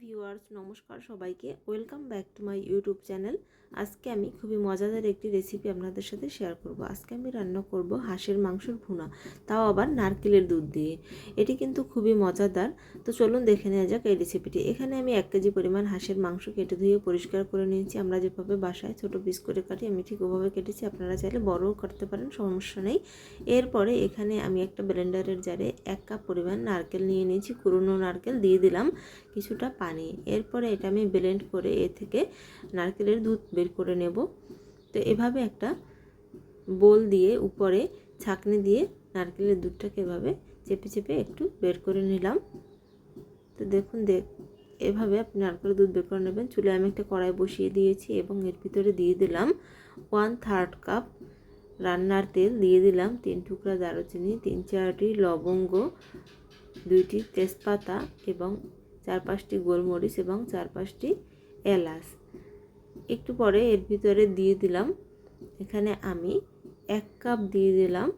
Viewers, নমস্কার সবাইকে। Welcome back to my YouTube channel. আজকে আমি খুবই মজাদার একটি রেসিপি আপনাদের সাথে শেয়ার করব। আজকে আমি রান্না করব হাঁসের মাংসের ভুনা, তাও আবার নারকেলের দুধ দিয়ে। এটি কিন্তু খুবই মজাদার। তো চলুন দেখে নেওয়া যাক এই রেসিপিটি। এখানে আমি 1 কেজি পরিমাণ হাঁসের মাংস কেটে ধুয়ে পরিষ্কার করে নিয়েছি। আমরা যেভাবে বাসায় ছোট পিস করে কাটি আমি ঠিক ওভাবে কেটেছি, আপনারা চাইলে বড়ও কাটতে পারেন, সমস্যা নেই। এরপরে এখানে আমি একটা ব্লেন্ডারের জারে 1 কাপ পরিমাণ নারকেল নিয়ে নিয়েছি। কুড়নো নারকেল দিয়ে দিলাম কিছুটা পানি। এরপরে এটা আমি ব্লেন্ড করে এ থেকে নারকেলের দুধ বের করে নেব। তো এভাবে একটা বোল দিয়ে উপরে ছাঁকনি দিয়ে নারকেলের দুধটাকে এভাবে চেপে চেপে একটু বের করে নিলাম। তো দেখুন এভাবে আপনি নারকেলের দুধ বের করে নেবেন। চুলায় আমি একটা কড়াই বসিয়ে দিয়েছি এবং এর ভিতরে দিয়ে দিলাম 1/3 কাপ রান্নার তেল, দিয়ে দিলাম 3 টুকরা দারুচিনি, 3-4টি লবঙ্গ, 2টি তেজপাতা এবং 4-5টি গোলমরিচ এবং 4-5টি এলাচ। একটু পরে এর ভিতরে দিয়ে দিলাম, এখানে আমি 1 কাপ দিয়ে দিলাম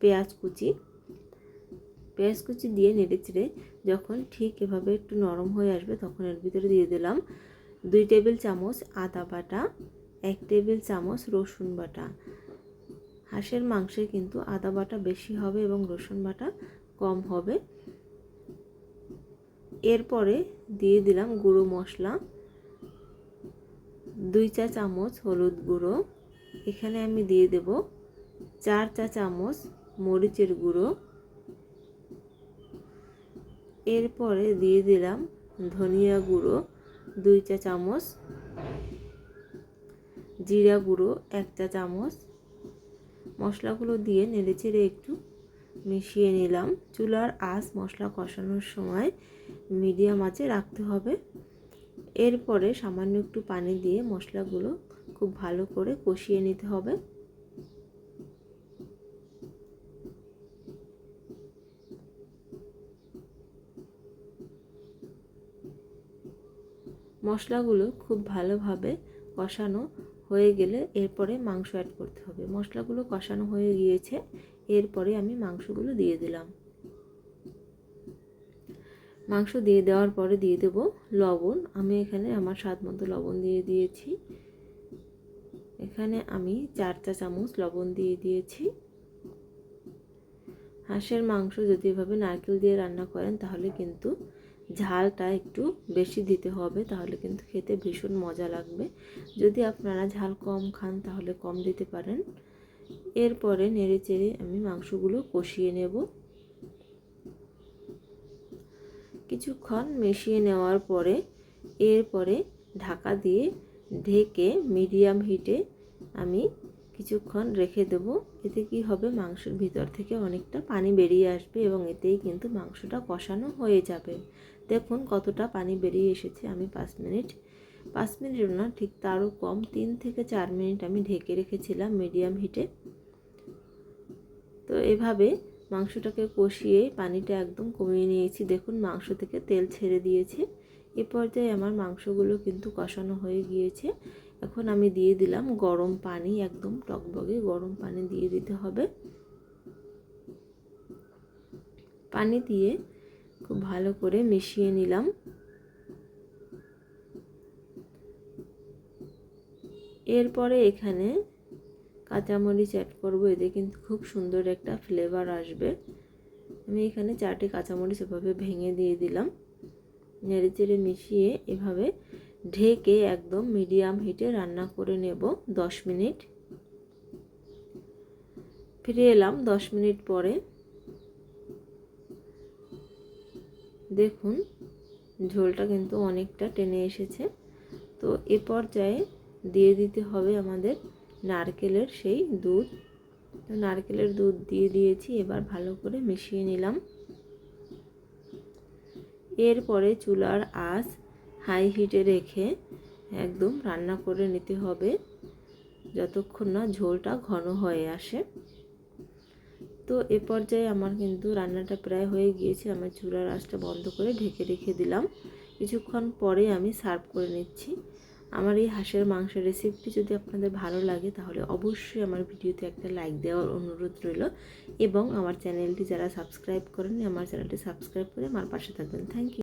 পেঁয়াজ কুচি। পেঁয়াজ কুচি দিয়ে নেড়েচেড়ে যখন ঠিক এভাবে একটু নরম হয়ে আসবে তখন এর ভিতরে দিয়ে দিলাম 2 টেবিল চামচ আদা বাটা, 1 টেবিল চামচ রসুন বাটা। হাঁসের মাংসে কিন্তু আদা বাটা বেশি হবে এবং রসুন বাটা কম হবে। এরপরে দিয়ে দিলাম গুঁড়ো মশলা, 2 চা চামচ হলুদ গুঁড়ো। এখানে আমি দিয়ে দেব 4 চা চামচ মরিচের গুঁড়ো। এরপরে দিয়ে দিলাম ধনিয়া গুঁড়ো 2 চা চামচ, জিরা গুঁড়ো 1 চা চামচ। মশলাগুলো দিয়ে নেড়েচেড়ে একটু মিশিয়ে নিলাম। চুলার আঁচ মশলা কষানোর সময় মিডিয়াম আঁচে রাখতে হবে। এরপরে সামান্য একটু পানি দিয়ে মশলাগুলো খুব ভালো করে কষিয়ে নিতে হবে। মশলাগুলো খুব ভালোভাবে কষানো হয়ে গেলে এরপরে মাংস অ্যাড করতে হবে। মশলাগুলো কষানো হয়ে গিয়েছে, এরপরে আমি মাংসগুলো দিয়ে দিলাম। মাংস দিয়ে দেওয়ার পরে দিয়ে দেব লবণ। আমি এখানে আমার স্বাদ মতো লবণ দিয়ে দিয়েছি। এখানে আমি 4 চা চামচ লবণ দিয়ে দিয়েছি। হাঁসের মাংস যদি এভাবে নারকেল দিয়ে রান্না করেন তাহলে কিন্তু ঝালটা একটু বেশি দিতে হবে, তাহলে কিন্তু খেতে ভীষণ মজা লাগবে। যদি আপনারা ঝাল কম খান তাহলে কম দিতে পারেন। এরপরে নেড়েচেড়ে আমি মাংসগুলো কষিয়ে নেব। কিছুক্ষণ মিশিয়ে নেওয়ার পরে এরপরে ঢাকা দিয়ে ঢেকে মিডিয়াম হিটে আমি কিছুক্ষণ রেখে দেব। এতে কি হবে, মাংসের ভিতর থেকে অনেকটা পানি বেরিয়ে আসবে এবং এতেই কিন্তু মাংসটা কষানো হয়ে যাবে। দেখুন কতটা পানি বেরিয়ে এসেছে। আমি 5 মিনিট না, ঠিক তারও কম, 3 থেকে 4 মিনিট আমি ঢেকে রেখেছিলাম মিডিয়াম হিটে। তো এভাবে মাংসটাকে কষিয়ে পানিটা একদম কমিয়ে নিয়েছি। দেখুন মাংস থেকে তেল ছেড়ে দিয়েছে। এ পর্যায়ে আমার মাংসগুলো কিন্তু কষানো হয়ে গিয়েছে। এখন আমি দিয়ে দিলাম গরম পানি, একদম টকবগে গরম পানি দিয়ে দিতে হবে। পানি দিয়ে খুব ভালো করে মিশিয়ে নিলাম। এরপরে এখানে কাঁচামরিচ অ্যাড করব, এতে কিন্তু খুব সুন্দর একটা ফ্লেভার আসবে। আমি এখানে 4টি কাঁচামরিচ এভাবে ভেঙে দিয়ে দিলাম। নেড়েচেড়ে মিশিয়ে এভাবে ঢেকে একদম মিডিয়াম হিটে রান্না করে নেব 10 মিনিট। ফিরে এলাম 10 মিনিট পরে। দেখুন ঝোলটা কিন্তু অনেকটা টেনে এসেছে। তো এ পর্যায়ে দিয়ে দিতে হবে আমাদের নারকেলের সেই দুধ। তো নারকেলের দুধ দিয়ে দিয়েছি, এবার ভালো করে মিশিয়ে নিলাম। এরপরে চুলার আঁচ হাই হিটে রেখে একদম রান্না করে নিতে হবে যতক্ষণ না ঝোলটা ঘন হয়ে আসে। তো এ পর্যায়ে আমার কিন্তু রান্নাটা প্রায় হয়ে গিয়েছে। আমার চুলার আঁচটা বন্ধ করে ঢেকে রেখে দিলাম। কিছুক্ষণ পরে আমি সার্ভ করে নিচ্ছি। আমার এই হাঁসের মাংসের রেসিপিটি যদি আপনাদের ভালো লাগে তাহলে অবশ্যই আমার ভিডিওতে একটা লাইক দেওয়ার অনুরোধ রইল এবং আমার চ্যানেলটি যারা সাবস্ক্রাইব করেননি আমার চ্যানেলটি সাবস্ক্রাইব করে আমার পাশে থাকবেন। Thank you.